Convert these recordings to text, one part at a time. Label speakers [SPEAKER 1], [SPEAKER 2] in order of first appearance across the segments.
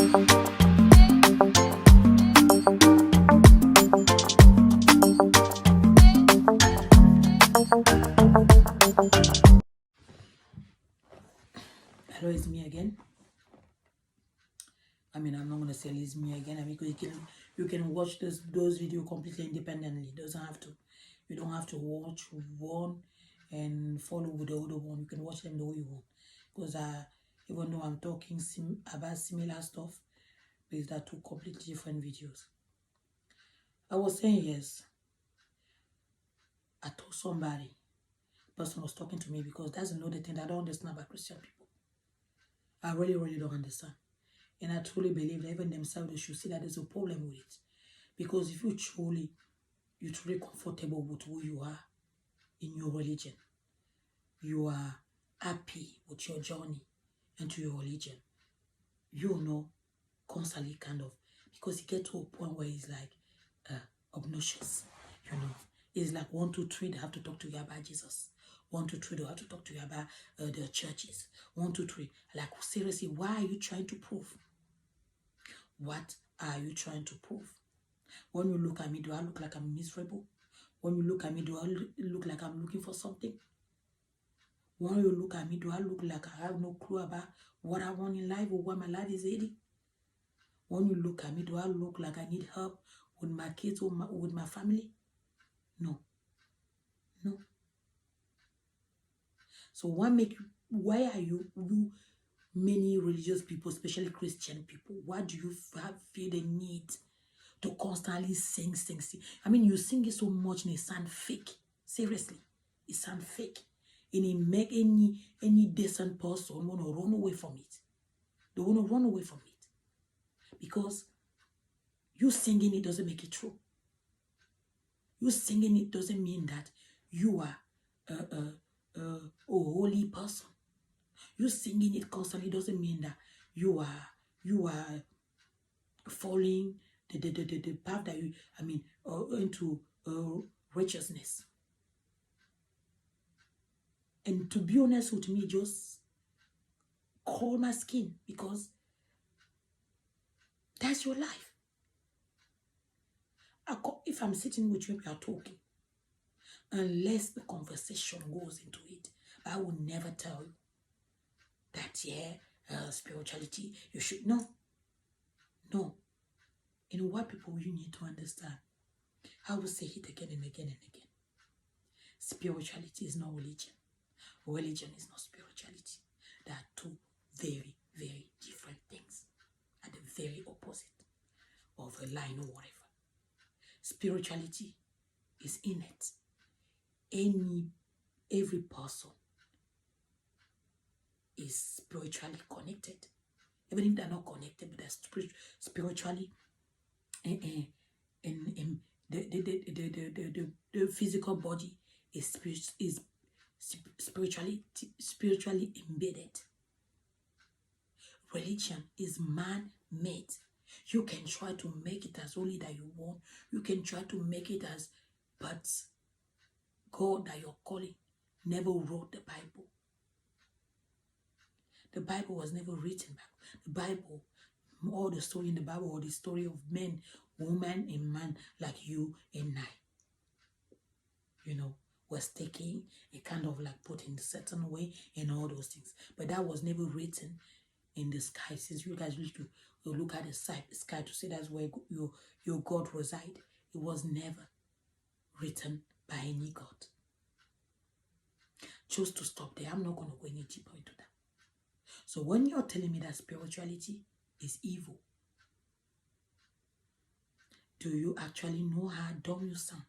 [SPEAKER 1] Hello, it's me again. I'm not gonna say it's me again. Because you can watch those videos completely independently. Doesn't have to. You don't have to watch one and follow with the other one. You can watch them the way you want. Because even though I'm talking about similar stuff, these are two completely different videos. I was saying yes. I told somebody. Person was talking to me because that's another thing that I don't understand about Christian people. I really, really don't understand. And I truly believe that even themselves, they should see that there's a problem with it. Because if you're truly comfortable with who you are in your religion, you are happy with your journey into your religion, you know, constantly kind of, because you get to a point where it's like obnoxious, It's like 1, 2, 3, they have to talk to you about Jesus. 1, 2, 3, they have to talk to you about the churches. 1, 2, 3. Like, seriously, why are you trying to prove? What are you trying to prove? When you look at me, do I look like I'm miserable? When you look at me, do I look like I'm looking for something? When you look at me, do I look like I have no clue about what I want in life or what my life is heading? When you look at me, do I look like I need help with my kids or with my family? No. No. So why are you many religious people, especially Christian people, why do you feel the need to constantly sing? You sing it so much and it sounds fake. Seriously, it sounds fake. And it make any decent person want to run away from it. They want to run away from it. Because you singing it doesn't make it true. You singing it doesn't mean that you are a holy person. You singing it constantly doesn't mean that you are following the path that you into righteousness. And to be honest with me, just call my skin, because that's your life. If I'm sitting with you, we are talking, unless the conversation goes into it, I will never tell you that spirituality, you should no. And what people you need to understand, I will say it again and again and again. Spirituality is not religion. Religion is not spirituality. They are two very, very different things, at the very opposite of a line or whatever. Spirituality is innate. Every person is spiritually connected. Even if they're not connected, but they're spiritually and the physical body is spiritually embedded. Religion is man-made. You can try to make it as only that you want. You can try to make it as, but God that you're calling never wrote the Bible. The Bible was never written back. The Bible, all the story in the Bible, or the story of men, woman, and man like you and I, was taken a kind of like put in a certain way and all those things. But that was never written in the sky. Since you guys used to look at the sky to say that's where your God reside, it was never written by any God. Just to stop there, I'm not going to go any deeper into that. So when you're telling me that spirituality is evil, do you actually know how dumb you sound?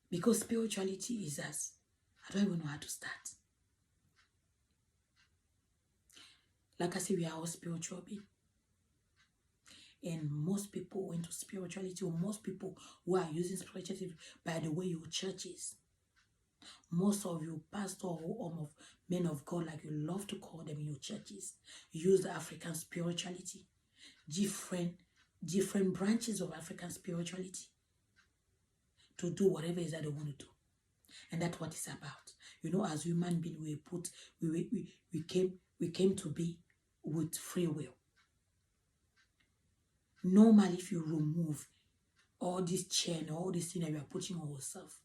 [SPEAKER 1] Because spirituality is as, I don't even know how to start. Like I said, we are all spiritual beings. And most people into spirituality, or most people who are using spirituality, by the way, your churches, most of you pastor or of men of God, like you love to call them in your churches, use the African spirituality, different branches of African spirituality, to do whatever it is that they want to do. And that's what it's about. You know, as human beings, we came to be with free will. Normally, if you remove all this chain, all this thing that we are putting on ourselves,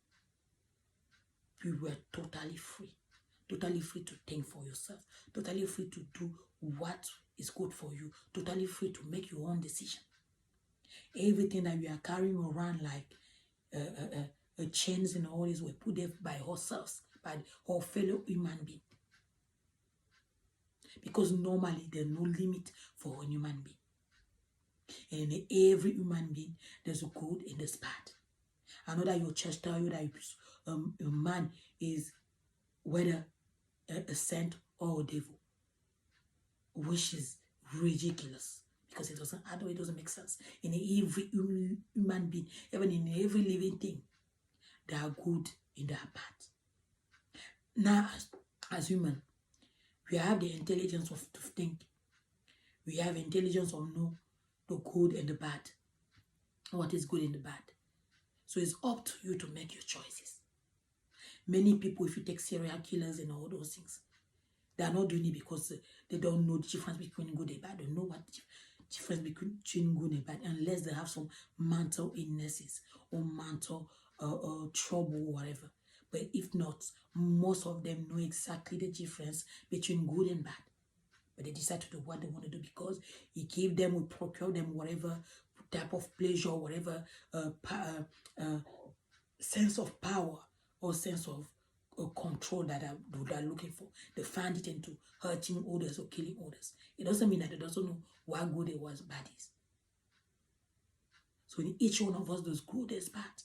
[SPEAKER 1] you were totally free to think for yourself, totally free to do what is good for you, totally free to make your own decision. Everything that we are carrying around like chains and all this were put there by ourselves, by our fellow human being. Because normally there's no limit for a human being. And in every human being, there's a good and there's bad. I know that your church tell you that a man is whether a saint or a devil, which is ridiculous because it doesn't make sense. In every human being, even in every living thing, they are good and they are bad. Now, as human, we have the intelligence to think. We have intelligence of know the good and the bad, what is good and the bad. So it's up to you to make your choices. Many people, if you take serial killers and all those things, they are not doing it because they don't know the difference between good and bad. They don't know what the difference between good and bad unless they have some mental illnesses or mental trouble or whatever. But if not, most of them know exactly the difference between good and bad. But they decide to do what they want to do because it gives them, will procure them whatever type of pleasure, whatever sense of power or sense of control that they're looking for. They find it into hurting others or killing others. It doesn't mean that they doesn't know what good and what bad is. So in each one of us, there's good and bad.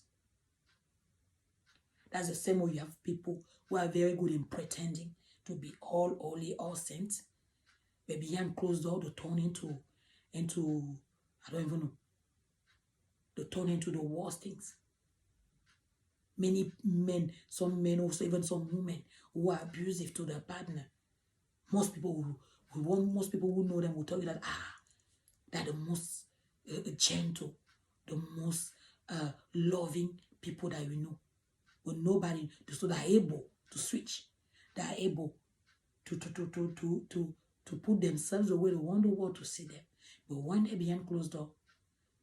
[SPEAKER 1] That's the same way you have people who are very good in pretending to be all holy, all saints, but behind closed door, they turn into I don't even know. They turn into the worst things. Many men, some men also, even some women who are abusive to their partner. Most people who know them will tell you that they're the most gentle, the most loving people that you know. But nobody, so they're able to switch. They're able to put themselves the way they want the world to see them. But when they're behind closed door,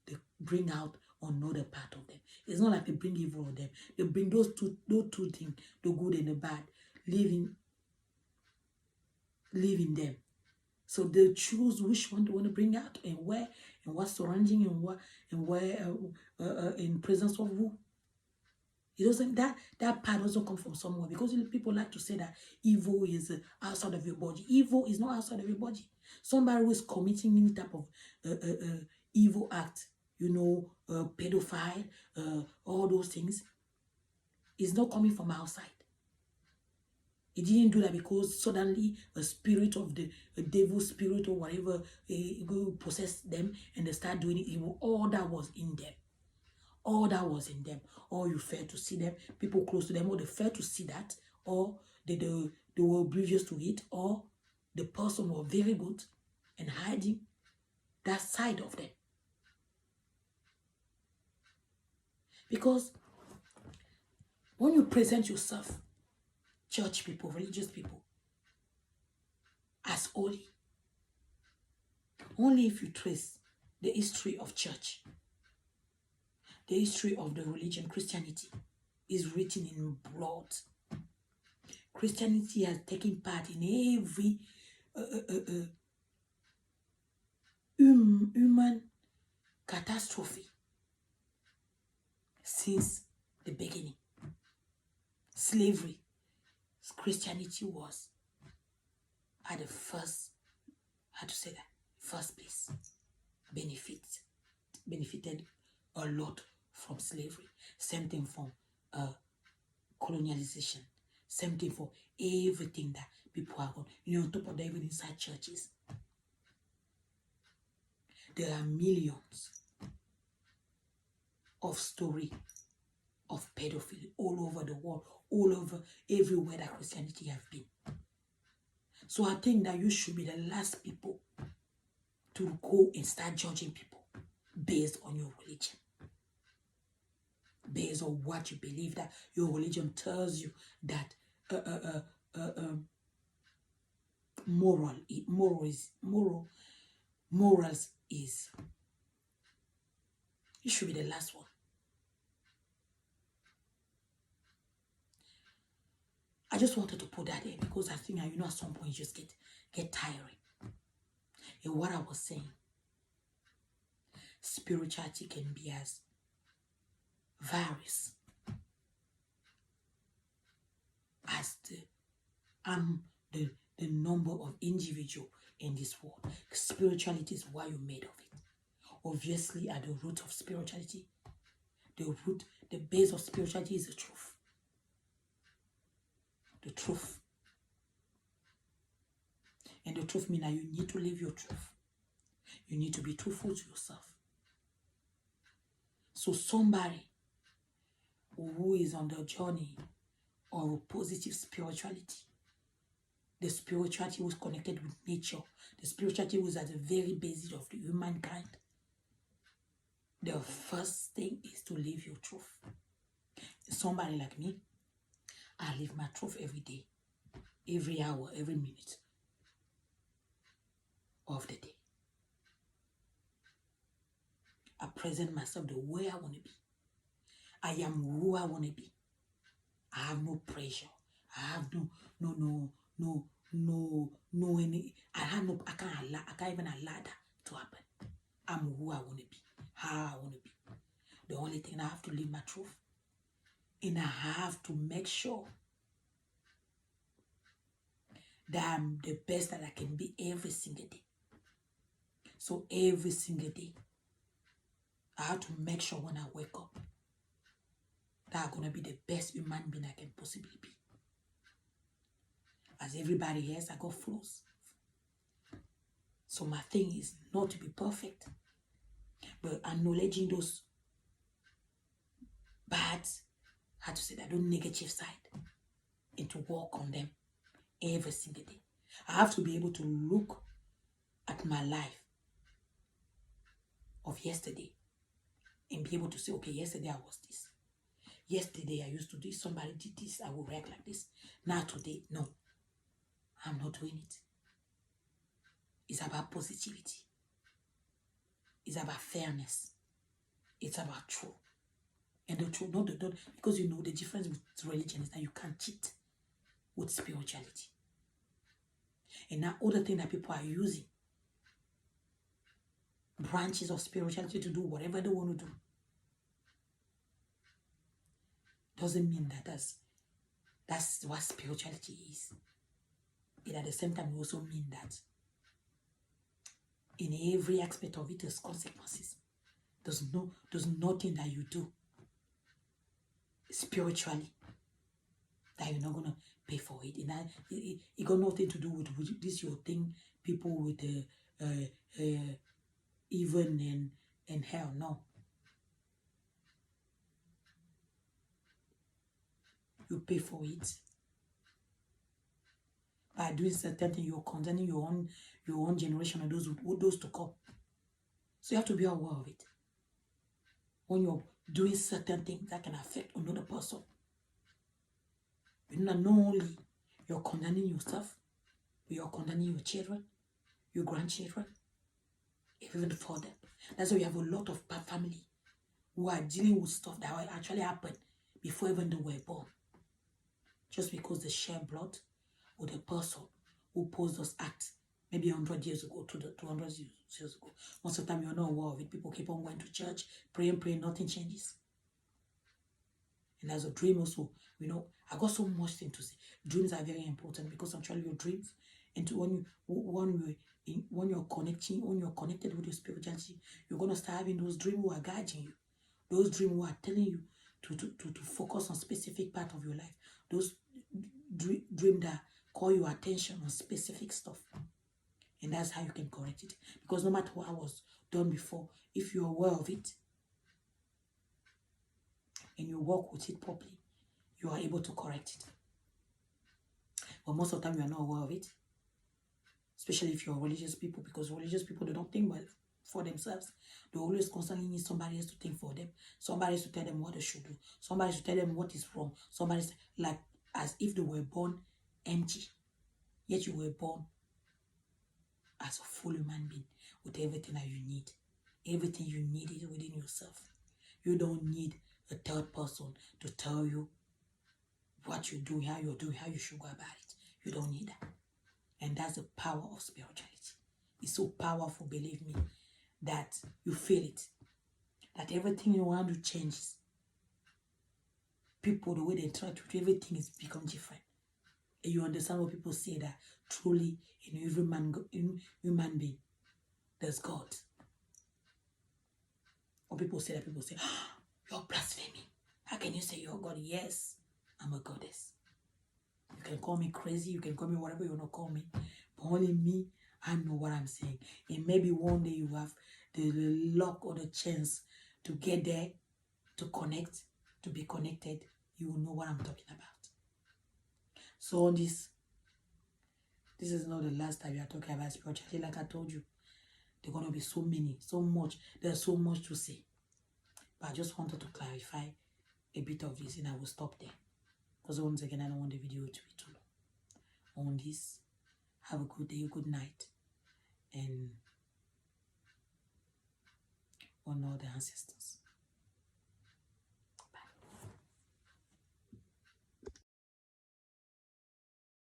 [SPEAKER 1] they bring out another part of them. It's not like they bring evil on them. They bring those two things, the good and the bad, live in them. So they choose which one they want to bring out and where and what's surrounding and where in presence of who. It doesn't that part doesn't come from somewhere because people like to say that evil is outside of your body. Evil is not outside of your body. Somebody who is committing any type of evil act, pedophile, all those things, is not coming from outside. He didn't do that because suddenly a spirit of a devil spirit or whatever possessed them and they start doing evil. All that was in them. All that was in them. Or you fail to see them, people close to them, or they fail to see that, or they were oblivious to it, or the person was very good and hiding that side of them. Because when you present yourself, church people, religious people, as holy, only if you trace the history of church, the history of the religion, Christianity, is written in blood. Christianity has taken part in every human catastrophe since the beginning. Slavery, Christianity was at the first, first place, benefited a lot from slavery. Same thing from colonialization. Same thing for everything that people are on. On top of that, even inside churches, there are millions of stories of pedophilia all over the world, all over everywhere that Christianity has been. So I think that you should be the last people to go and start judging people based on your religion. Based on what you believe that your religion tells you that uh, uh, uh, um, morals is. It should be the last one. I just wanted to put that in because I think, at some point you just get tiring. And what I was saying, spirituality can be as various as the number of individual in this world. Spirituality is what you're made of it. Obviously, at the root of spirituality, the base of spirituality is the truth. The truth. And the truth means that you need to live your truth. You need to be truthful to yourself. So somebody who is on the journey of a positive spirituality, the spirituality was connected with nature, the spirituality was at the very basis of the humankind, the first thing is to live your truth. Somebody like me, I live my truth every day, every hour, every minute of the day. I present myself the way I want to be. I am who I want to be. I have no pressure. I have I can't even allow that to happen. I'm who I want to be, how I want to be. The only thing, I have to live my truth. And I have to make sure that I'm the best that I can be every single day. So every single day, I have to make sure when I wake up that I'm going to be the best human being I can possibly be. As everybody else, I got flaws. So my thing is not to be perfect, but acknowledging those bad, how to say that, those negative side, and to work on them every single day. I have to be able to look at my life of yesterday and be able to say, okay, yesterday I was this. Yesterday I used to do this. Somebody did this. I will react like this. Now today, no. I'm not doing it. It's about positivity. It's about fairness. It's about truth. And the truth, not because the difference with religion is that you can't cheat with spirituality. And now other thing that people are using, branches of spirituality to do whatever they want to do, doesn't mean that that's what spirituality is. It at the same time also mean that in every aspect of it there's consequences. There's nothing that you do spiritually that you're not gonna pay for it. And it got nothing to do with this your thing, people with even and hell. No. You pay for it. By doing certain things, you're condemning your own generation and those to come. So you have to be aware of it. When you're doing certain things that can affect another person, not only you're condemning yourself, but you're condemning your children, your grandchildren, even further. That's why we have a lot of family who are dealing with stuff that actually happened before even they were born. Just because they share blood with a person who posed those acts maybe 100 years ago to the 200 years ago. Most of the time you're not aware of it. People keep on going to church, praying, nothing changes. And as a dream also, I got so much thing to say. Dreams are very important because actually your dreams, and when you're connected with your spirituality, you're gonna start having those dreams who are guiding you, those dreams who are telling you to focus on specific part of your life, those dreams that call your attention on specific stuff. And that's how you can correct it. Because no matter what was done before, if you're aware of it and you work with it properly, you are able to correct it. But most of the time, you are not aware of it. Especially if you're religious people, because religious people, they don't think well for themselves. They always constantly need somebody else to think for them. Somebody else to tell them what they should do. Somebody else to tell them what is wrong. Somebody else, like as if they were born empty, yet you were born as a full human being with everything that you need. Everything you need is within yourself. You don't need a third person to tell you what you're doing, how you should go about it. You don't need that. And that's the power of spirituality. It's so powerful, believe me, that you feel it. That everything you want to change. People, the way they interact with everything is become different. And you understand what people say, that truly in every human being, there's God. Or people say, oh, you're blaspheming. How can you say you're God? Yes, I'm a goddess. You can call me crazy, you can call me whatever you want to call me, but only me, I know what I'm saying. And maybe one day you have the luck or the chance to get there, to connect, to be connected, you will know what I'm talking about. So on this is not the last time we are talking about spirituality. Like I told you, there are going to be so many, so much. There's so much to say. But I just wanted to clarify a bit of this, and I will stop there. Because once again, I don't want the video to be too long. On this, have a good day, good night, and honor the ancestors.